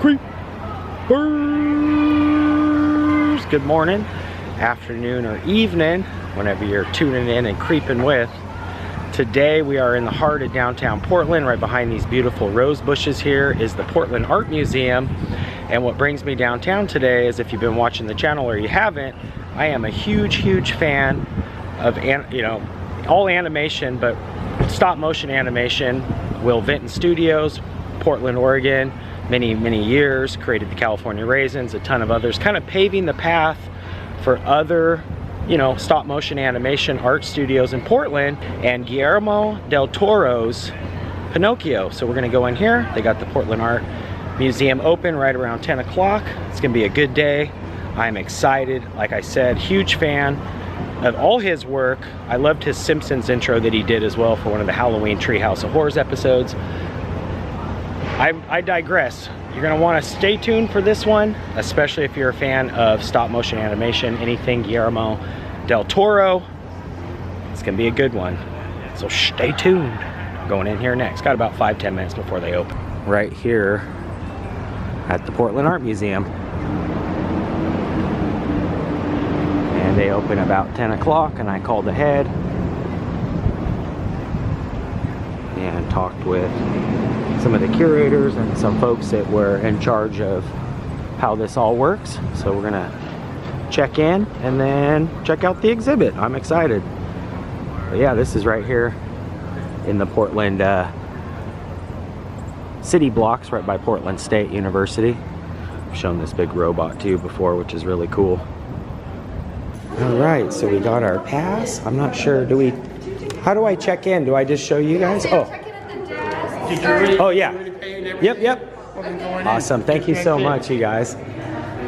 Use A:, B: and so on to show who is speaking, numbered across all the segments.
A: creepers. Good morning, afternoon, or evening, whenever you're tuning in and creeping with. Today we are in the heart of downtown Portland. Right behind these beautiful rose bushes here is the Portland Art Museum. And what brings me downtown today is, if you've been watching the channel or you haven't, I am a huge fan of, all animation, but stop motion animation. Will Vinton Studios, Portland, Oregon, many years, created the California Raisins, a ton of others, kind of paving the path for other stop motion animation art studios in Portland, and Guillermo del Toro's Pinocchio. So we're gonna go in here. They got the Portland Art Museum open right around 10 o'clock. It's gonna be a good day. I'm excited. Like I said, huge fan of all his work. I loved his Simpsons intro that he did as well for one of the Halloween Treehouse of Horrors episodes. I digress. You're gonna wanna stay tuned for this one, especially if you're a fan of stop motion animation, anything Guillermo del Toro. It's gonna be a good one. So stay tuned. Going in here next. Got about 5-10 minutes before they open. Right here at the Portland Art Museum. And they open about 10 o'clock, and I called ahead and talked with some of the curators and some folks that were in charge of how this all works. So we're gonna check in and then check out the exhibit. I'm excited. But yeah, this is right here in the Portland city blocks, right by Portland State University. I've shown this big robot to you before, which is really cool. All right, so we got our pass. I'm not sure, how do I check in? Do I just show you guys? Oh yeah. Yep. Awesome. Thank you so much, you guys.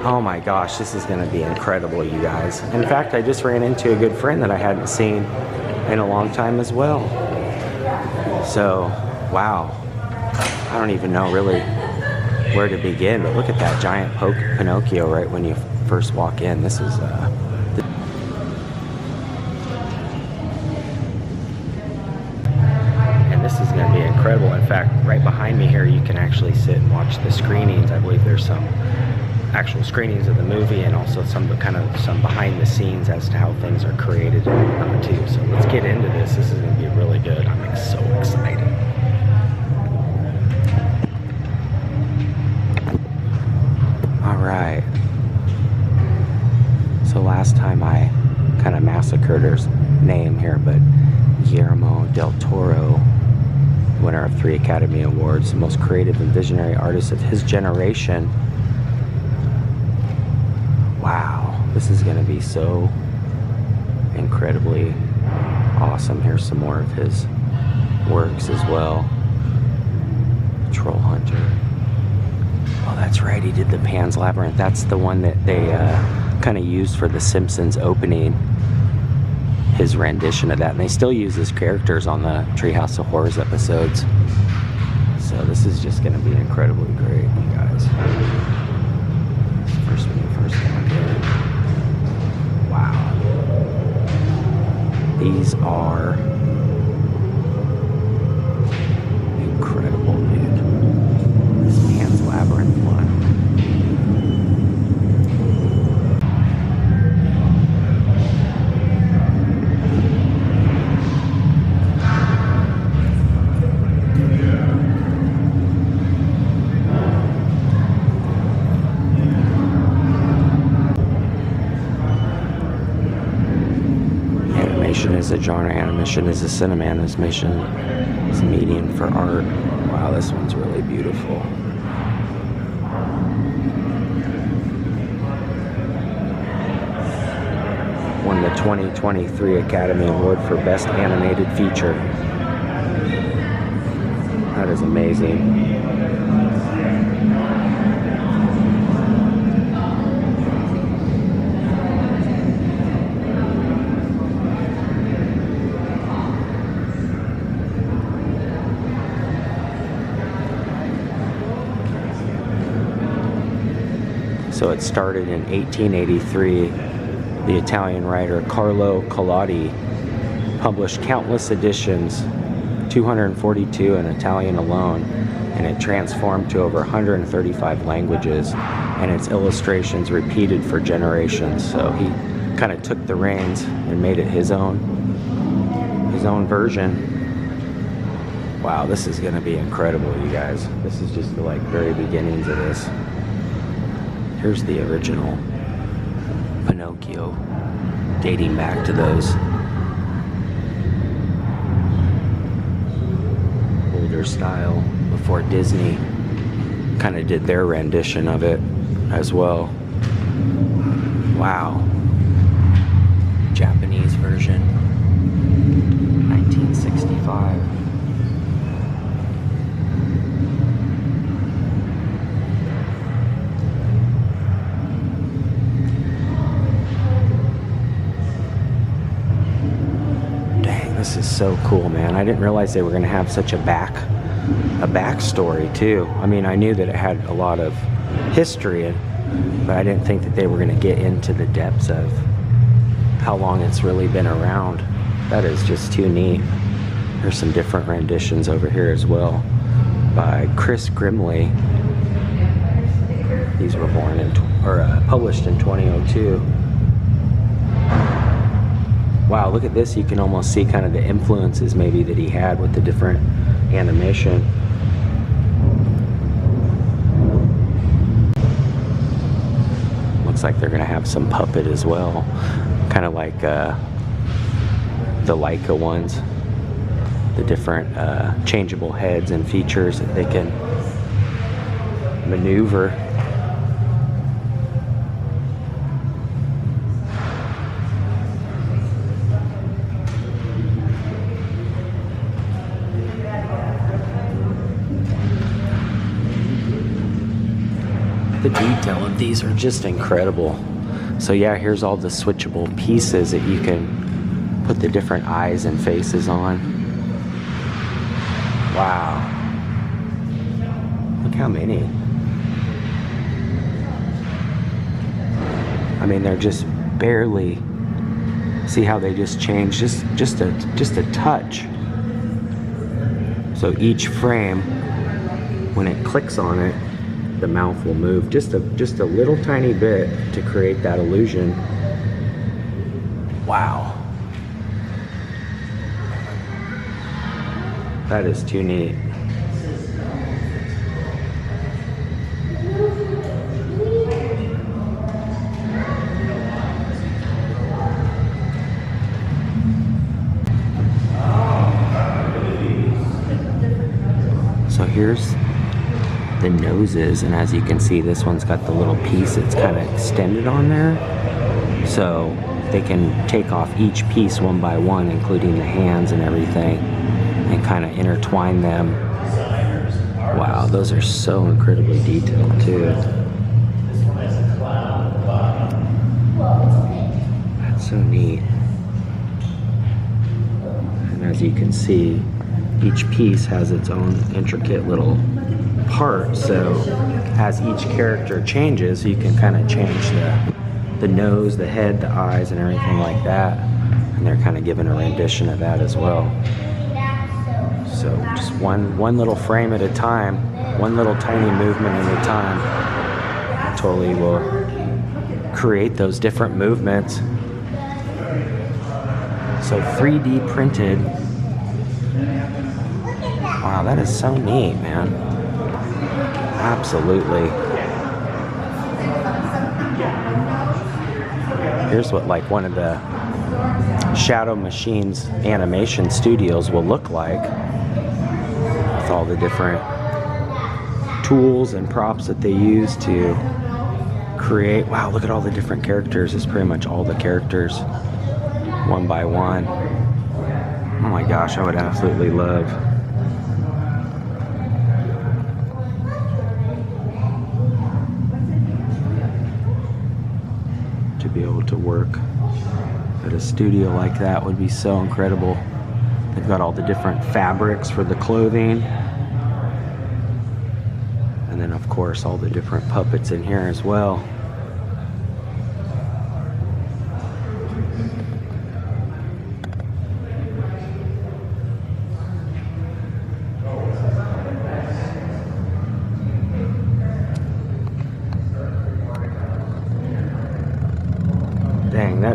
A: Oh my gosh, this is gonna be incredible, you guys. In fact, I just ran into a good friend that I hadn't seen in a long time as well. So, wow. I don't even know really where to begin, but look at that giant Pinocchio right when you first walk in. This is this is going to be incredible. In fact, right behind me here, you can actually sit and watch the screenings. I believe there's some actual screenings of the movie, and also some behind the scenes as to how things are created and whatnot too. So let's get into this. This is going to be really good. I'm so excited. All right. So last time I kind of massacred his name here, but Guillermo del Toro, winner of 3 Academy Awards, the most creative and visionary artist of his generation. Wow, this is gonna be so incredibly awesome. Here's some more of his works as well. Troll Hunter. Oh, that's right, he did the Pan's Labyrinth. That's the one that they kind of used for the Simpsons opening, his rendition of that, and they still use his characters on the Treehouse of Horrors episodes. So this is just going to be incredibly great, you guys. First one here. Wow. These are incredible, dude. This Pan's Labyrinth one. Is a genre, animation is a cinema animation. It's a medium for art. Wow, this one's really beautiful. Won the 2023 Academy Award for Best Animated Feature. That is amazing. So it started in 1883. The Italian writer Carlo Collodi published countless editions, 242 in Italian alone, and it transformed to over 135 languages, and its illustrations repeated for generations. So he kind of took the reins and made it his own version. Wow, this is gonna be incredible, you guys. This is just the like very beginnings of this. Here's the original Pinocchio, dating back to those older style before Disney kind of did their rendition of it as well. Wow. Japanese version, 1965. This is so cool, man. I didn't realize they were going to have such a backstory too. I mean, I knew that it had a lot of history, but I didn't think that they were going to get into the depths of how long it's really been around. That is just too neat. There's some different renditions over here as well by Chris Grimley. These were published in 2002. Wow, look at this. You can almost see kind of the influences maybe that he had with the different animation. Looks like they're going to have some puppet as well. Kind of like the Leica ones. The different changeable heads and features that they can maneuver. The detail of these are just incredible. So yeah, here's all the switchable pieces that you can put the different eyes and faces on. Wow. Look how many. I mean, they're just barely, see how they just change, just a touch. So each frame, when it clicks on it, the mouth will move just a little tiny bit to create that illusion. Wow. That is too neat. So here's the noses, and as you can see, this one's got the little piece that's kind of extended on there, so they can take off each piece one by one, including the hands and everything, and kind of intertwine them. Wow, those are so incredibly detailed too. That's so neat. And as you can see, each piece has its own intricate little part, so as each character changes, you can kind of change the nose, the head, the eyes, and everything like that, and they're kind of giving a rendition of that as well. So just one little frame at a time, one little tiny movement at a time, totally will create those different movements. So 3D printed. Wow, that is so neat, man. Absolutely. Here's what like one of the Shadowmachine's animation studios will look like, with all the different tools and props that they use to create. Wow, look at all the different characters. It's pretty much all the characters one by one. Oh my gosh, I would absolutely love to be able to work at a studio like that. Would be so incredible. They've got all the different fabrics for the clothing, and then of course all the different puppets in here as well.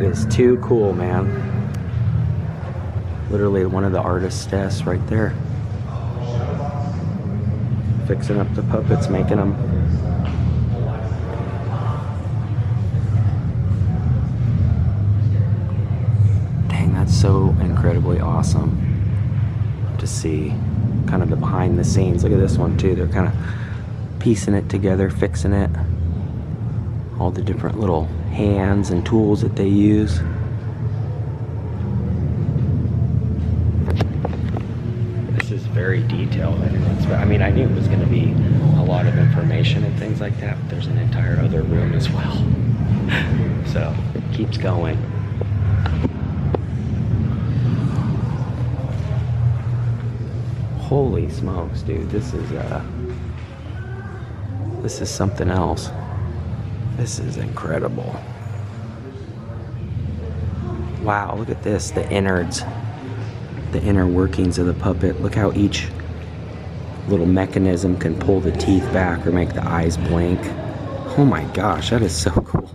A: is too cool, man. Literally one of the artist's desks right there. Fixing up the puppets, making them. Dang, that's so incredibly awesome to see kind of the behind the scenes. Look at this one too. They're kind of piecing it together, fixing it. All the different little hands and tools that they use. This is very detailed. I mean, I knew it was going to be a lot of information and things like that, but there's an entire other room as well. So, it keeps going. Holy smokes, dude. This is something else. This is incredible. Wow, look at this, the innards, the inner workings of the puppet. Look how each little mechanism can pull the teeth back or make the eyes blink. Oh my gosh, that is so cool.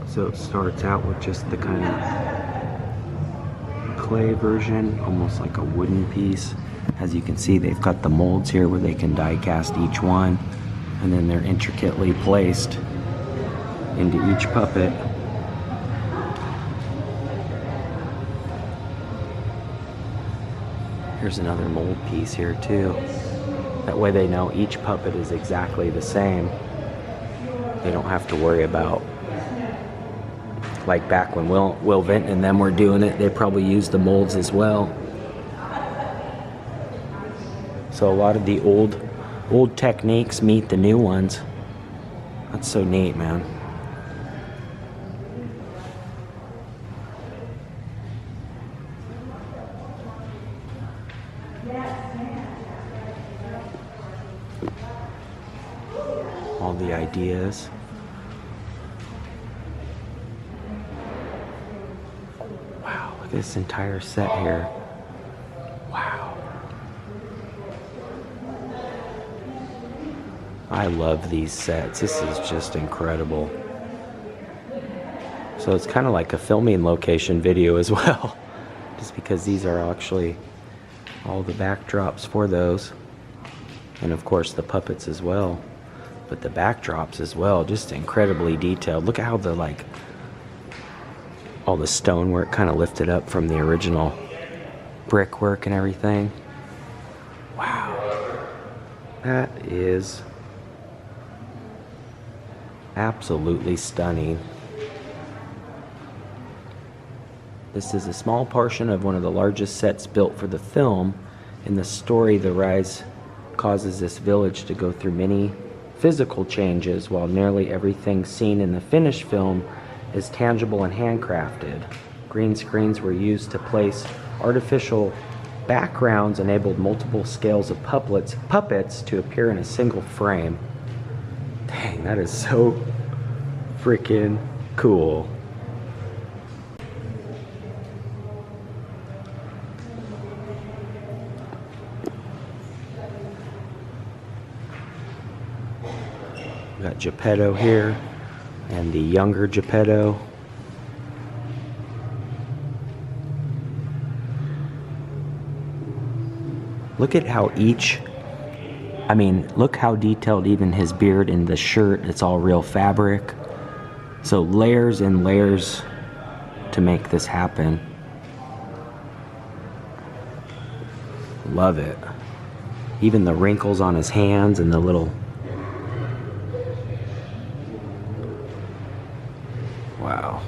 A: So it starts out with just the kind of clay version, almost like a wooden piece. As you can see, they've got the molds here where they can die cast each one, and then they're intricately placed into each puppet. Here's another mold piece here too. That way they know each puppet is exactly the same. They don't have to worry about, like back when Will Vinton and them were doing it, they probably used the molds as well. So a lot of the old techniques meet the new ones. That's so neat, man. All the ideas. Look at this entire set here. Wow. I love these sets. This is just incredible. So it's kind of like a filming location video as well. Just because these are actually all the backdrops for those. And of course the puppets as well. But the backdrops as well, just incredibly detailed. Look at how the all the stonework kind of lifted up from the original brickwork and everything. Wow. That is absolutely stunning. This is a small portion of one of the largest sets built for the film. In the story, the rise causes this village to go through many physical changes, while nearly everything seen in the finished film is tangible and handcrafted. Green screens were used to place artificial backgrounds, enabled multiple scales of puppets to appear in a single frame. Dang, that is so freaking cool. We got Geppetto here. And the younger Geppetto. Look at how look how detailed even his beard and the shirt, it's all real fabric. So layers and layers to make this happen. Love it. Even the wrinkles on his hands and the little... Wow.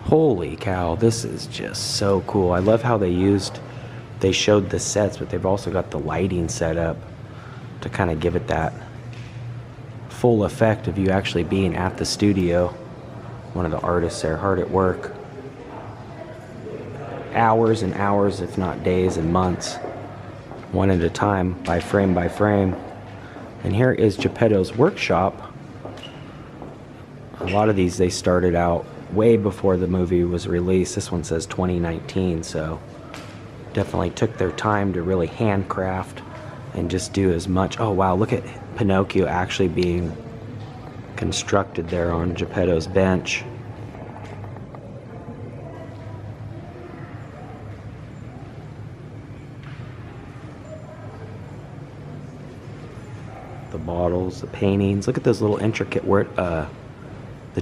A: Holy cow, this is just so cool. I love how they showed the sets, but they've also got the lighting set up to kind of give it that full effect of you actually being at the studio. One of the artists there, hard at work. Hours and hours, if not days and months, one at a time, by frame by frame. And here is Geppetto's workshop. A lot of these, they started out way before the movie was released. This one says 2019, so definitely took their time to really handcraft and just do as much. Oh wow, look at Pinocchio actually being constructed there on Geppetto's bench. The bottles, the paintings. Look at those little intricate work, the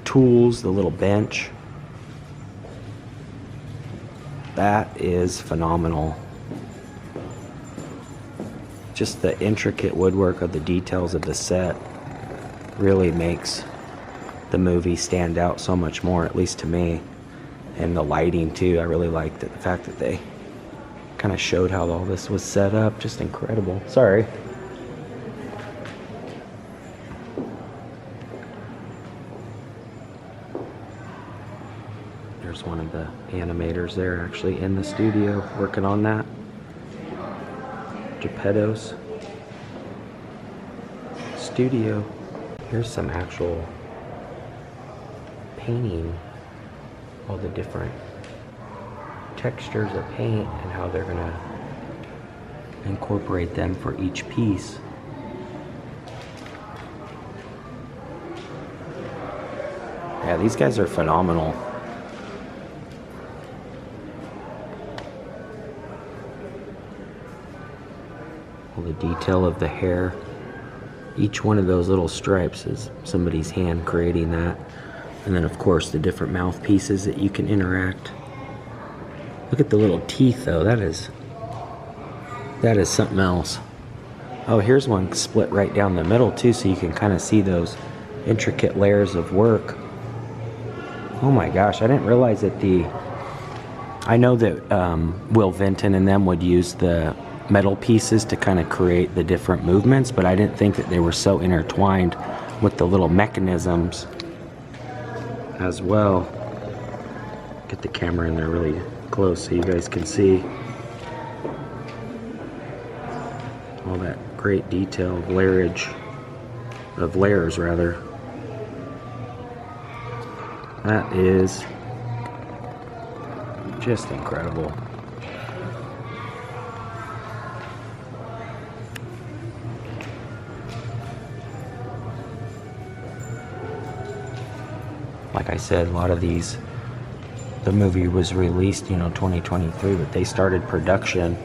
A: tools, the little bench. That is phenomenal. Just the intricate woodwork of the details of the set really makes the movie stand out so much more, at least to me. And the lighting too, I really liked it. The fact that they kind of showed how all this was set up, just incredible. Sorry. There's one of the animators there actually in the studio working on that. Geppetto's studio. Here's some actual painting, all the different textures of paint and how they're gonna incorporate them for each piece. Yeah, these guys are phenomenal. All the detail of the hair. Each one of those little stripes is somebody's hand creating that. And then of course the different mouthpieces that you can interact. Look at the little teeth though, that is something else. Oh, here's one split right down the middle too, so you can kind of see those intricate layers of work. Oh my gosh, I didn't realize that I know that Will Vinton and them would use the metal pieces to kind of create the different movements, but I didn't think that they were so intertwined with the little mechanisms as well. Get the camera in there really close so you guys can see all that great detail of layers rather. That is just incredible. Like I said, a lot of these, the movie was released, 2023, but they started production,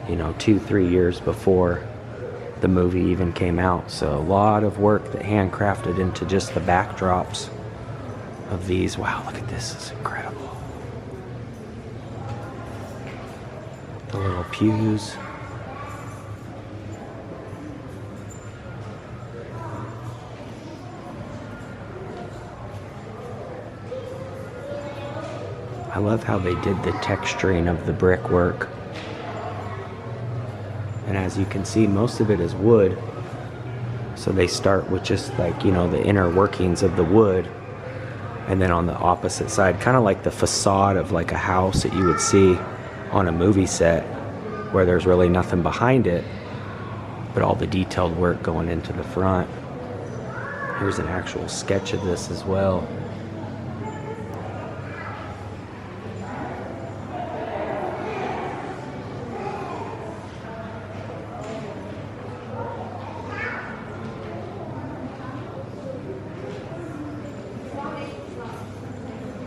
A: 2-3 years before the movie even came out. So a lot of work that handcrafted into just the backdrops of these. Wow, look at this, it's incredible. The little pews. I love how they did the texturing of the brickwork. And as you can see, most of it is wood. So they start with just like, the inner workings of the wood. And then on the opposite side, kind of like the facade of like a house that you would see on a movie set where there's really nothing behind it, but all the detailed work going into the front. Here's an actual sketch of this as well.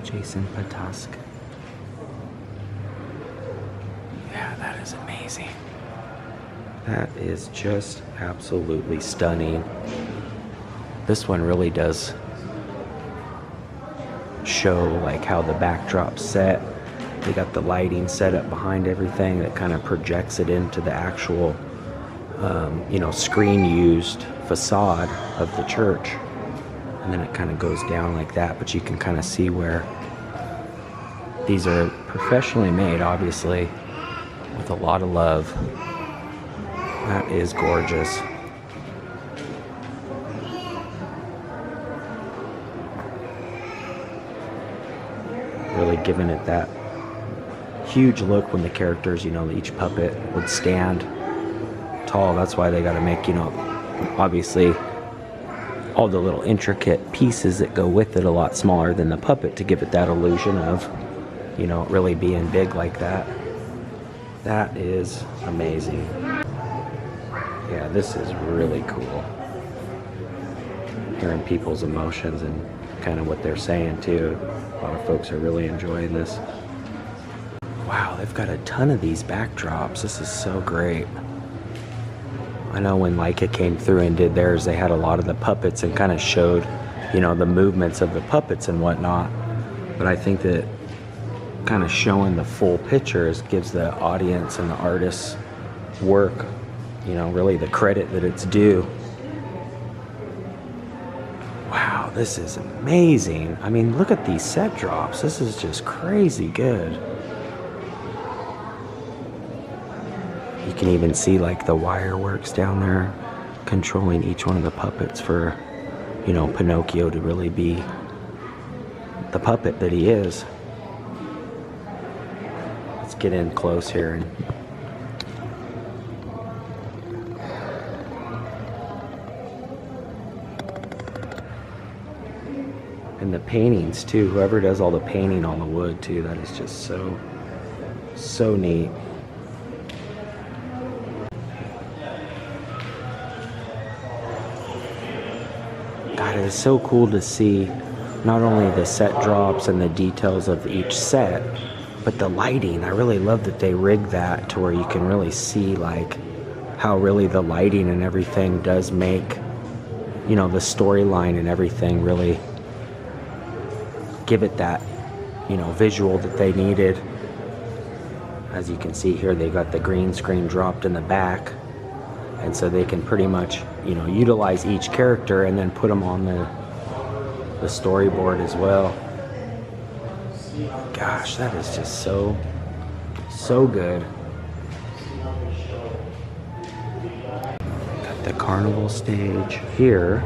A: Jason Patusk. Yeah, that is amazing. That is just absolutely stunning. This one really does show like how the backdrop's set. They got the lighting set up behind everything that kind of projects it into the actual, screen used facade of the church. And then it kind of goes down like that, but you can kind of see where these are professionally made, obviously, with a lot of love. That is gorgeous. Really giving it that huge look when the characters, each puppet would stand tall. That's why they got to make, obviously all the little intricate pieces that go with it a lot smaller than the puppet to give it that illusion of, you know, really being big like that. That is amazing. Yeah, this is really cool. Hearing people's emotions and kind of what they're saying too. A lot of folks are really enjoying this. Wow, they've got a ton of these backdrops. This is so great. I know when Leica came through and did theirs, they had a lot of the puppets and kind of showed, you know, the movements of the puppets and whatnot. But I think that kind of showing the full pictures gives the audience and the artist's work, you know, really the credit that it's due. Wow, this is amazing. I mean, look at these set drops. This is just crazy good. You can even see like the wire works down there controlling each one of the puppets for, you know, Pinocchio to really be the puppet that he is. Let's get in close here and the paintings too. Whoever does all the painting on the wood too, that is just so neat. God, it is so cool to see not only the set drops and the details of each set, but the lighting. I really love that they rigged that to where you can really see like how really the lighting and everything does make, you know, the storyline and everything really give it that, you know, visual that they needed. As you can see here, they got the green screen dropped in the back, and so they can pretty much, you know, utilize each character and then put them on the storyboard as well. Gosh, that is just so good. Got the carnival stage here.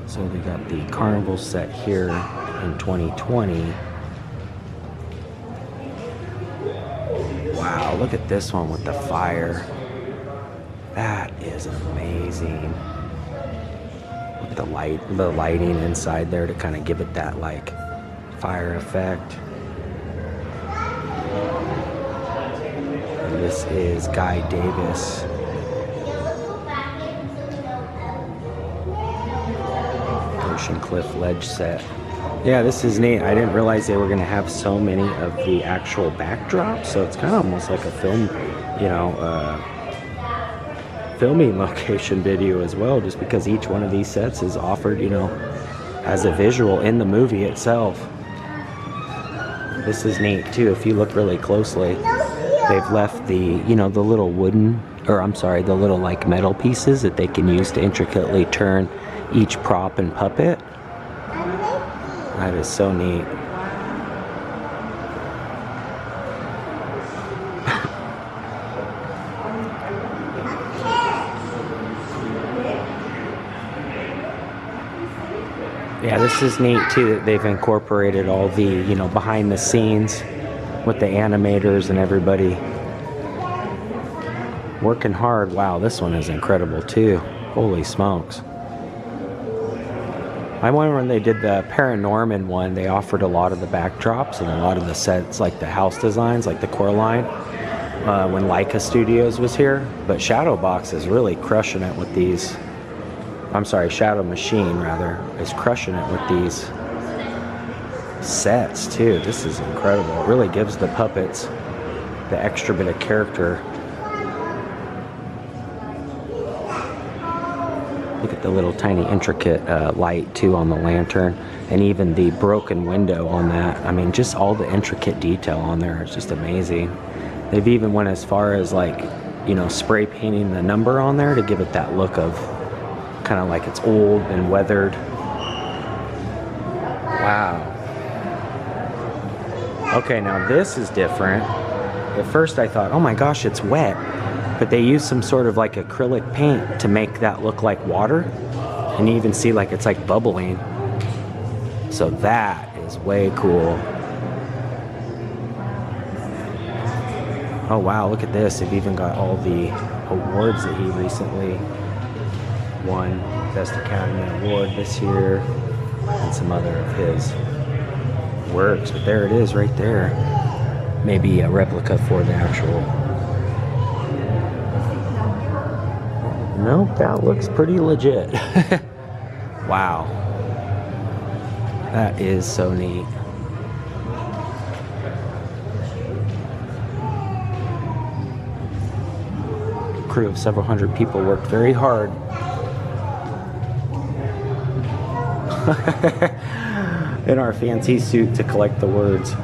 A: So they got the carnival set here in 2020. Wow, look at this one with the fire. That is amazing. With the lighting inside there to kind of give it that like fire effect. And this is Guy Davis. Ocean Cliff ledge set. Yeah, this is neat. I didn't realize they were going to have so many of the actual backdrops, so it's kind of almost like a film, you know, filming location video as well, just because each one of these sets is offered, you know, as a visual in the movie itself. This is neat too. If you look really closely, they've left the, you know, the little wooden, or I'm sorry, the little like metal pieces that they can use to intricately turn each prop and puppet. That is so neat. Yeah, this is neat too that they've incorporated all the, you know, behind the scenes with the animators and everybody working hard. Wow, this one is incredible too. Holy smokes. I wonder when they did the Paranorman one, they offered a lot of the backdrops and a lot of the sets, like the house designs, like the Coraline, when Leica Studios was here. But Shadowbox is really crushing it with these. I'm sorry, Shadowmachine rather, is crushing it with these sets too. This is incredible. It really gives the puppets the extra bit of character. Look at the little tiny intricate light too on the lantern, and even the broken window on that. I mean, just all the intricate detail on there is just amazing. They've even went as far as like, you know, spray painting the number on there to give it that look of kind of like it's old and weathered. Wow. Okay, now this is different. At first I thought, oh my gosh, it's wet. But they use some sort of like acrylic paint to make that look like water. And you even see like it's like bubbling. So that is way cool. Oh wow, look at this. They've even got all the awards that he recently won Best Academy Award this year, and some other of his works. But there it is right there. Maybe a replica for the actual. Nope, that looks pretty legit. Wow. That is so neat. A crew of several hundred people worked very hard. In our fancy suit to collect the words.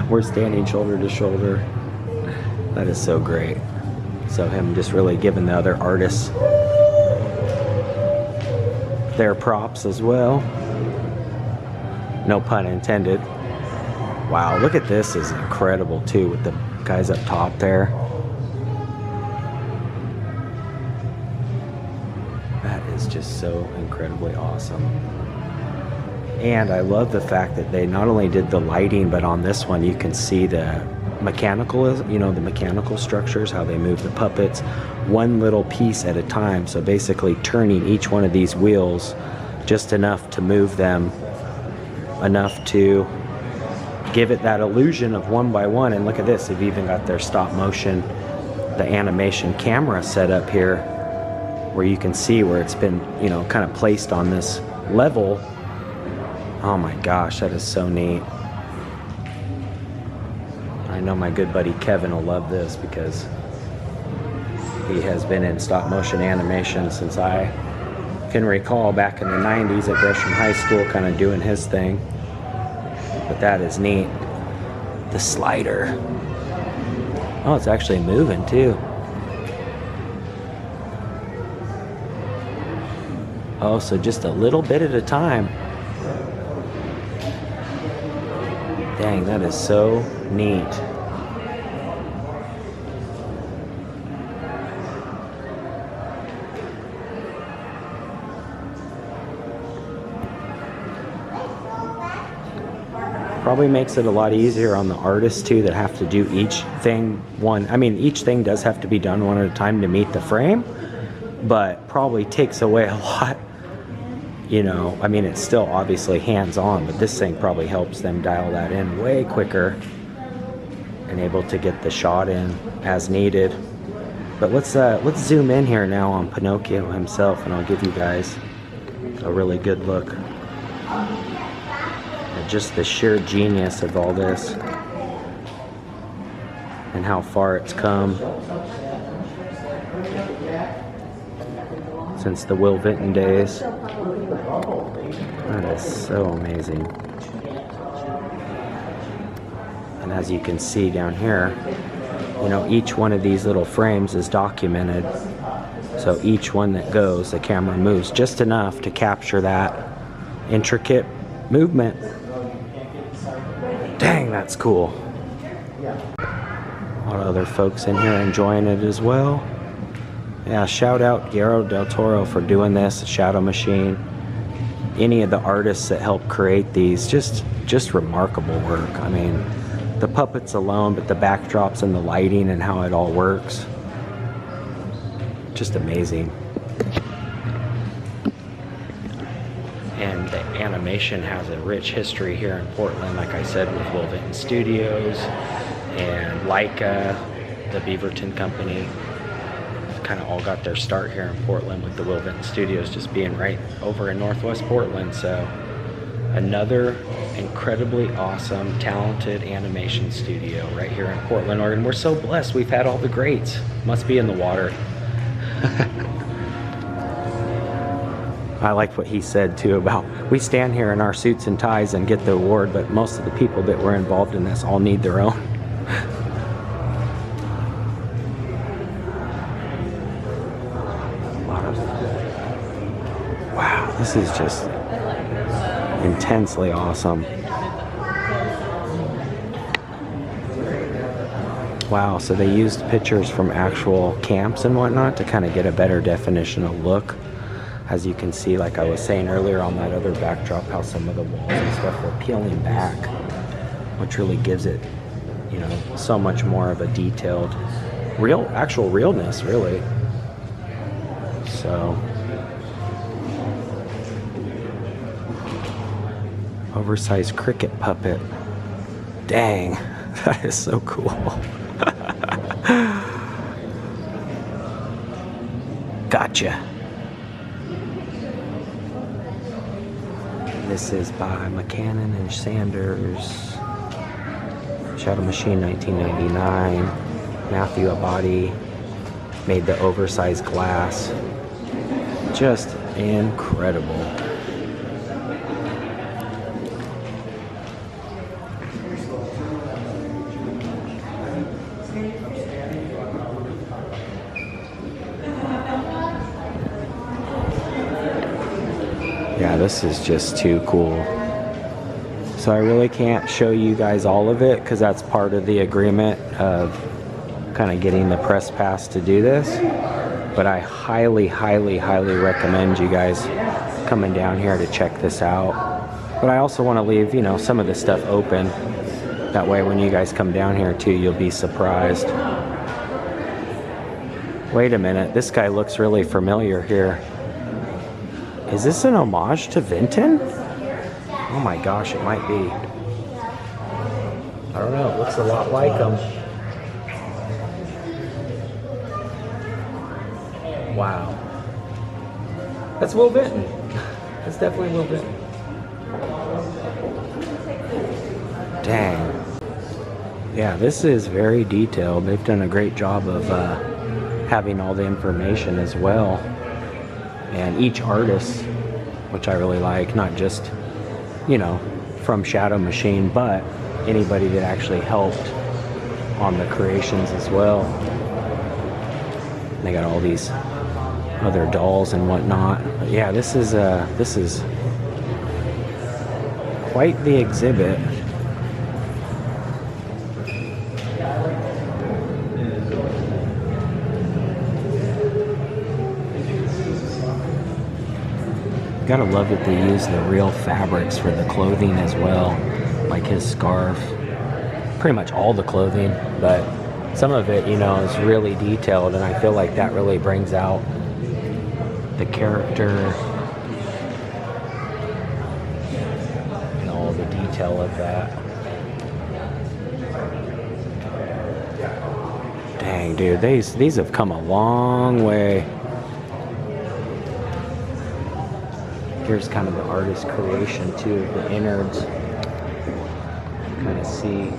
A: We're standing shoulder to shoulder. That is so great. So him just really giving the other artists their props as well. No pun intended. Wow, look at this, is incredible too, with the guys up top there. That is just so incredibly awesome. And I love the fact that they not only did the lighting, but on this one you can see the mechanical, you know, the mechanical structures, how they move the puppets one little piece at a time. So basically turning each one of these wheels just enough to move them, enough to give it that illusion of one by one. And look at this, they've even got their stop motion, the animation camera set up here, where you can see where it's been, you know, kind of placed on this level. Oh my gosh, that is so neat. I know my good buddy Kevin will love this because he has been in stop motion animation since I can recall, back in the 90s at Gresham High School, kind of doing his thing. But that is neat. The slider. Oh, it's actually moving too. Oh, so just a little bit at a time. Dang, that is so neat. Probably makes it a lot easier on the artists too, that have to do each thing one. I mean, each thing does have to be done one at a time to meet the frame, but probably takes away a lot. You know, I mean, it's still obviously hands-on, but this thing probably helps them dial that in way quicker and able to get the shot in as needed. But let's zoom in here now on Pinocchio himself, and I'll give you guys a really good look at just the sheer genius of all this and how far it's come since the Will Vinton days. That is so amazing. And as you can see down here, you know, each one of these little frames is documented. So each one that goes, the camera moves just enough to capture that intricate movement. Dang, that's cool. A lot of other folks in here enjoying it as well. Yeah, shout out Guillermo del Toro for doing this, Shadowmachine. Any of the artists that helped create these, just remarkable work. I mean, the puppets alone, but the backdrops and the lighting and how it all works. Just amazing. And the animation has a rich history here in Portland, like I said, with Will Vinton Studios and Leica, the Beaverton company. Kind of all got their start here in Portland, with the Will Vinton Studios just being right over in Northwest Portland. So another incredibly awesome, talented animation studio right here in Portland, Oregon. We're so blessed. We've had all the greats. Must be in the water. I like what he said too about, we stand here in our suits and ties and get the award, but most of the people that were involved in this all need their own. Wow, this is just intensely awesome. Wow, so they used pictures from actual camps and whatnot to kind of get a better definitional look. As you can see, like I was saying earlier on that other backdrop, how some of the walls and stuff were peeling back, which really gives it, you know, so much more of a detailed, actual realness, really. So Oversized cricket puppet. Dang, that is so cool. Gotcha. This is by McCannon and Sanders. Shadowmachine 1999. Matthew Abadi made the oversized glass. Just incredible. Yeah, this is just too cool. So I really can't show you guys all of it because that's part of the agreement of kind of getting the press pass to do this. But I highly, highly, highly recommend you guys coming down here to check this out. But I also want to leave, you know, some of this stuff open. That way when you guys come down here too, you'll be surprised. Wait a minute, this guy looks really familiar here. Is this an homage to Vinton? Oh my gosh, it might be. I don't know, it looks a lot like him. Wow. That's Will Vinton. That's definitely Will Vinton. Dang. Yeah, this is very detailed. They've done a great job of having all the information as well. And each artist, which I really like, not just, you know, from Shadowmachine, but anybody that actually helped on the creations as well. They got all these other dolls and whatnot. But yeah, this is quite the exhibit. Gotta love that they use the real fabrics for the clothing as well, like his scarf, pretty much all the clothing, but some of it, you know, is really detailed, and I feel like that really brings out the character and all the detail of that. Dang, dude, these have come a long way. Here's kind of the artist's creation too, the innards. Kind of see.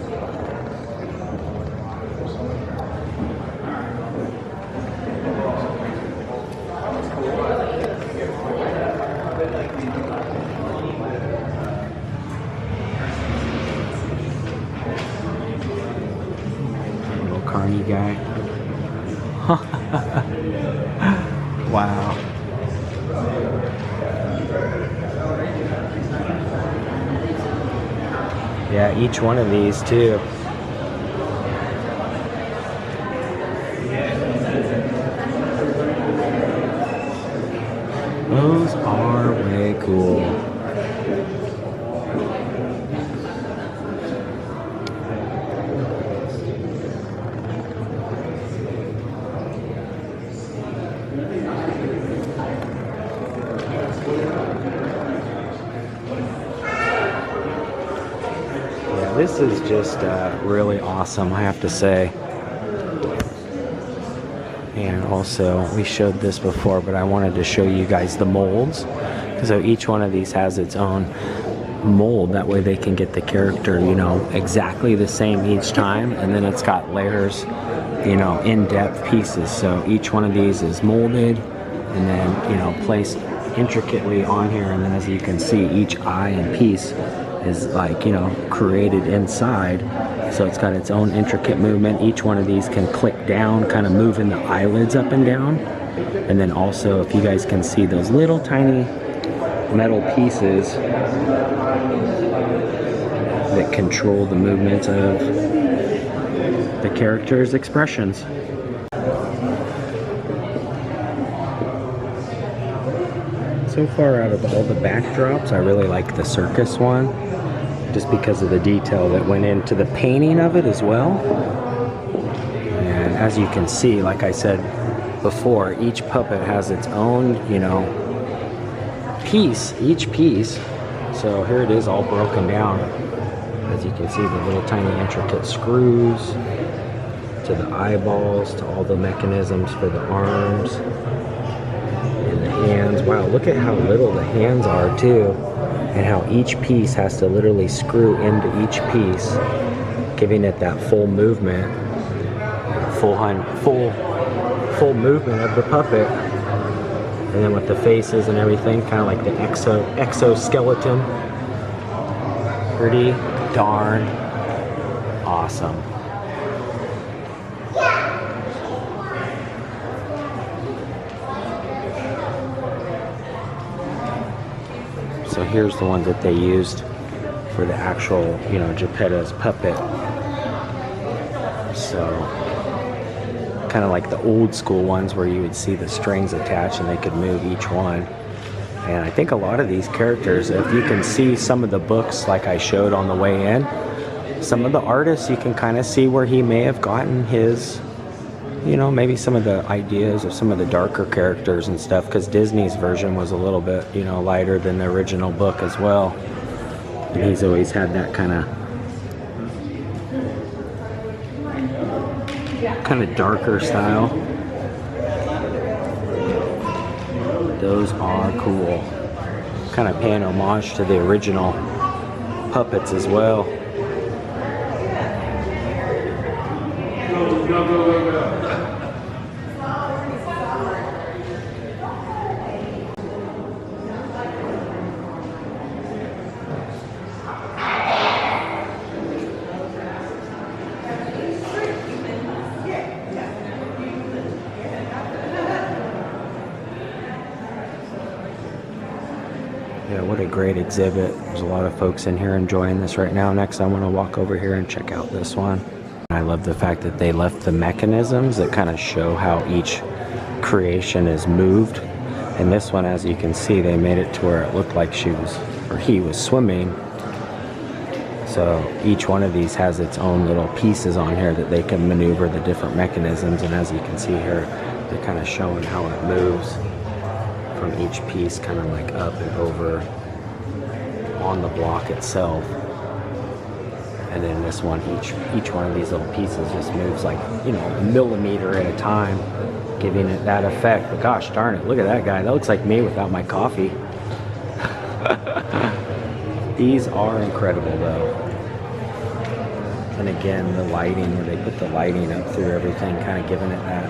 A: Little carny guy. Wow. Yeah, each one of these too. Those are way cool. This is just really awesome, I have to say. And also, we showed this before, but I wanted to show you guys the molds. So each one of these has its own mold. That way they can get the character, you know, exactly the same each time. And then it's got layers, you know, in-depth pieces. So each one of these is molded and then, you know, placed intricately on here. And then as you can see, each eye and piece is like, you know, created inside, so it's got its own intricate movement. Each one of these can click down, kind of moving the eyelids up and down. And then also, if you guys can see those little tiny metal pieces that control the movements of the character's expressions. So far out of all the backdrops, I really like the circus one, just because of the detail that went into the painting of it as well. And as you can see, like I said before, each puppet has its own, you know, piece, each piece. So here it is all broken down. As you can see, the little tiny intricate screws to the eyeballs, to all the mechanisms for the arms and the hands. Wow, look at how little the hands are too, and how each piece has to literally screw into each piece, giving it that full movement, full movement of the puppet. And then with the faces and everything, kind of like the exoskeleton. Pretty darn awesome. So here's the ones that they used for the actual, you know, Geppetto's puppet. So kind of like the old school ones where you would see the strings attached and they could move each one. And I think a lot of these characters, if you can see some of the books like I showed on the way in, some of the artists, you can kind of see where he may have gotten his, you know, maybe some of the ideas of some of the darker characters and stuff, because Disney's version was a little bit, you know, lighter than the original book as well. And he's always had that kind of darker style. Those are cool. Kind of paying homage to the original puppets as well. Yeah, what a great exhibit. There's a lot of folks in here enjoying this right now. Next, I want to walk over here and check out this one. I love the fact that they left the mechanisms that kind of show how each creation is moved. And this one, as you can see, they made it to where it looked like she was, or he was swimming. So each one of these has its own little pieces on here that they can maneuver the different mechanisms. And as you can see here, they're kind of showing how it moves from each piece, kind of like up and over on the block itself. And then this one, each one of these little pieces just moves like, you know, a millimeter at a time, giving it that effect. But gosh darn it, look at that guy. That looks like me without my coffee. These are incredible though. And again, the lighting, where they put the lighting up through everything, kind of giving it that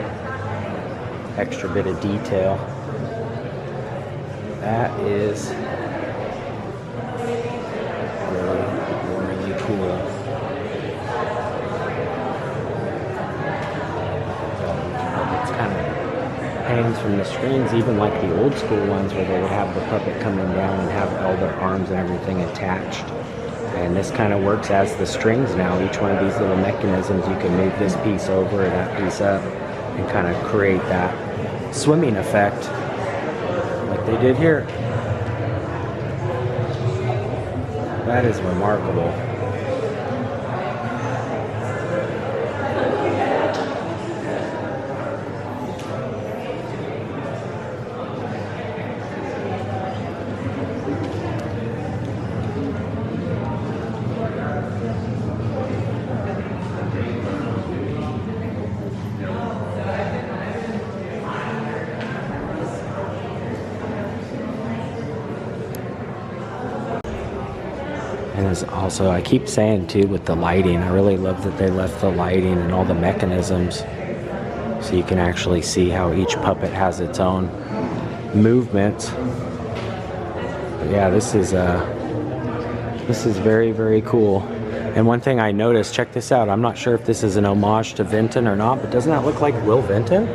A: extra bit of detail. That is really cool. It's kind of hangs from the strings, even like the old school ones where they would have the puppet coming down and have all their arms and everything attached. And this kind of works as the strings now. Each one of these little mechanisms, you can move this piece over and that piece up and kind of create that swimming effect like they did here. That is remarkable. And as also, I keep saying too, with the lighting, I really love that they left the lighting and all the mechanisms so you can actually see how each puppet has its own movements. But yeah, this is very, very cool. And one thing I noticed, check this out, I'm not sure if this is an homage to Vinton or not, but doesn't that look like Will Vinton?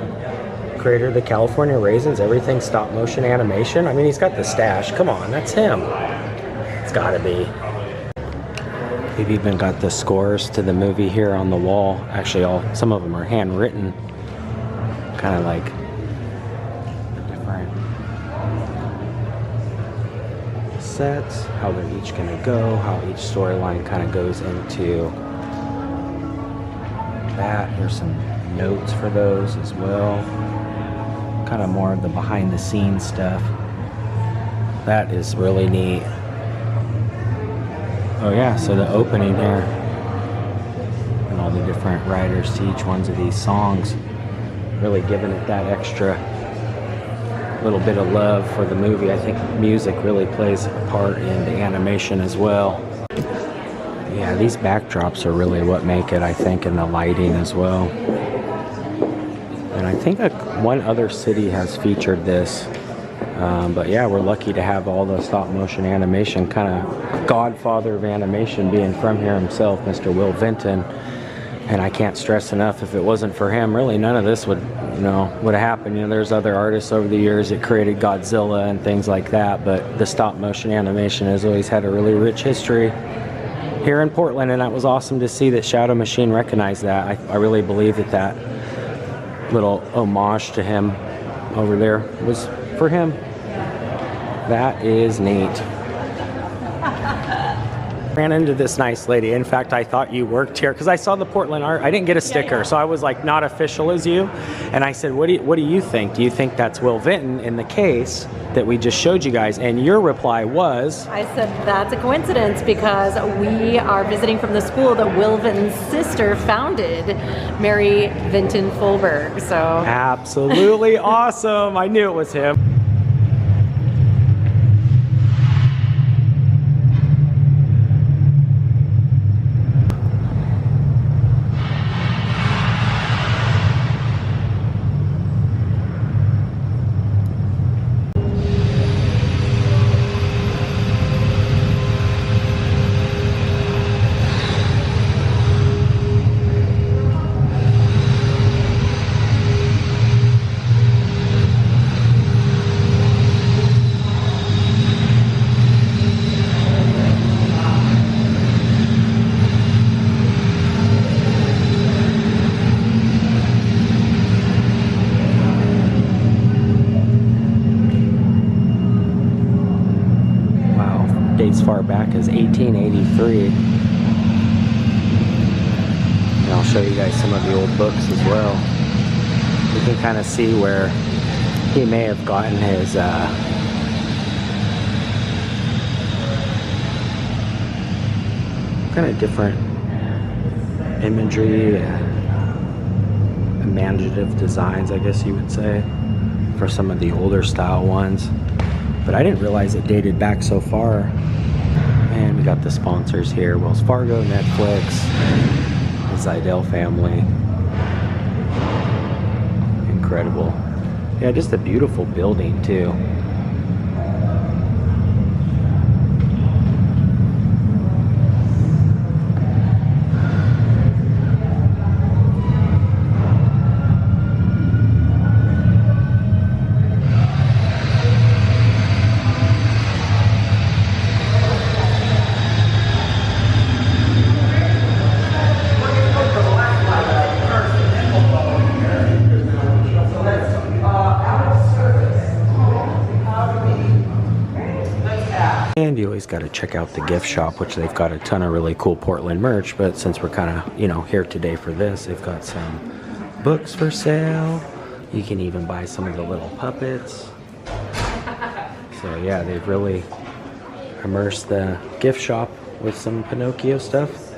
A: Creator of the California Raisins, everything stop motion animation. I mean, he's got the stash. Come on, that's him. It's gotta be. They've even got the scores to the movie here on the wall. Actually, some of them are handwritten. Kind of like different sets, how they're each gonna go, how each storyline kind of goes into that. Here's some notes for those as well. Kind of more of the behind the scenes stuff. That is really neat. Oh yeah, so the opening here, and all the different writers to each one of these songs, really giving it that extra little bit of love for the movie. I think music really plays a part in the animation as well. Yeah, these backdrops are really what make it, I think, and the lighting as well. And I think one other city has featured this. But yeah, we're lucky to have all the stop motion animation, kind of godfather of animation being from here himself, Mr. Will Vinton. And I can't stress enough, if it wasn't for him, really none of this would have happened. There's other artists over the years that created Godzilla and things like that, but the stop motion animation has always had a really rich history here in Portland, and that was awesome to see that Shadowmachine recognized that. I really believe that little homage to him over there was for him. That is neat. Ran into this nice lady. In fact, I thought you worked here because I saw the Portland art. I didn't get a sticker, so I was like, not official as you. And I said, what do you think? Do you think that's Will Vinton in the case that we just showed you guys? And your reply was? I said, that's a coincidence because we are visiting from the school that Will Vinton's sister founded, Mary Vinton Fulberg. So absolutely awesome. I knew it was him. As far back as 1883. And I'll show you guys some of the old books as well. You can kind of see where he may have gotten his kind of different imagery, imaginative designs, I guess you would say, for some of the older style ones. But I didn't realize it dated back so far. And we got the sponsors here: Wells Fargo, Netflix, the Zidell family. Incredible. Yeah, just a beautiful building too. And you always got to check out the gift shop, which they've got a ton of really cool Portland merch. But since we're kind of, here today for this, they've got some books for sale. You can even buy some of the little puppets. So yeah, they've really immersed the gift shop with some Pinocchio stuff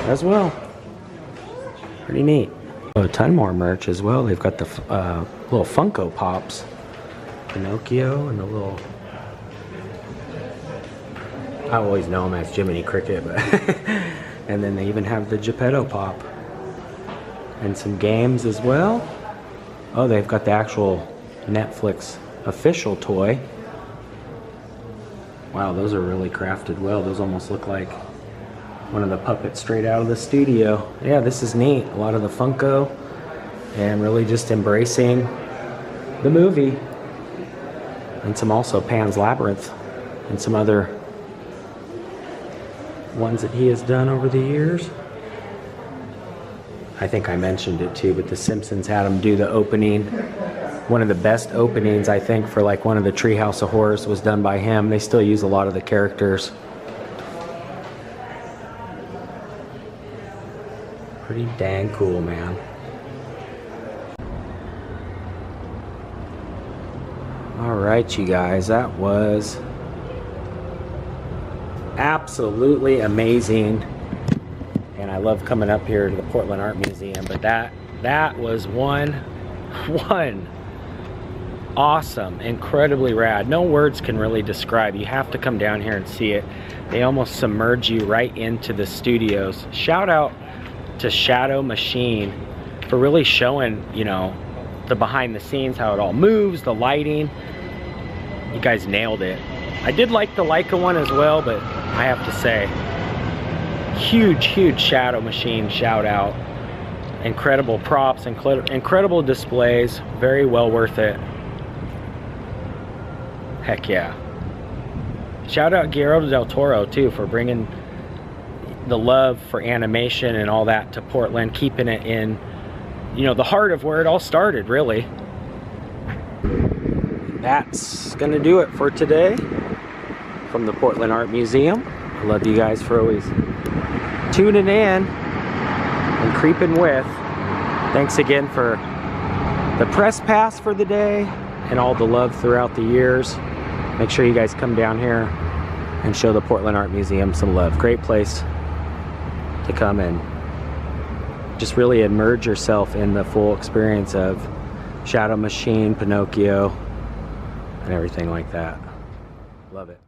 A: as well. Pretty neat. A ton more merch as well. They've got the little Funko Pops, Pinocchio, and the little, I always know him as Jiminy Cricket, but and then they even have the Geppetto Pop and some games as well. Oh, they've got the actual Netflix official toy. Wow, those are really crafted well. Those almost look like one of the puppets straight out of the studio. Yeah, this is neat. A lot of the Funko, and really just embracing the movie. And some also Pan's Labyrinth and some other ones that he has done over the years. I think I mentioned it too, but The Simpsons had him do the opening. One of the best openings, I think, for like one of the Treehouse of Horrors was done by him. They still use a lot of the characters. Pretty dang cool, man. All right, you guys, that was absolutely amazing. And I love coming up here to the Portland Art Museum, but that was one awesome, incredibly rad. No words can really describe. You have to come down here and see it. They almost submerge you right into the studios. Shout out to Shadowmachine for really showing, you know, the behind the scenes, how it all moves, the lighting. You guys nailed it. I did like the Leica one as well, but I have to say, huge Shadowmachine shout out. Incredible props, incredible displays, very well worth it. Heck yeah. Shout out Guillermo del Toro too for bringing the love for animation and all that to Portland, keeping it in, you know, the heart of where it all started, really. That's gonna do it for today from the Portland Art Museum. I love you guys for always tuning in and creeping with. Thanks again for the press pass for the day and all the love throughout the years. Make sure you guys come down here and show the Portland Art Museum some love. Great place to come and just really immerse yourself in the full experience of Shadowmachine, Pinocchio, and everything like that. Love it.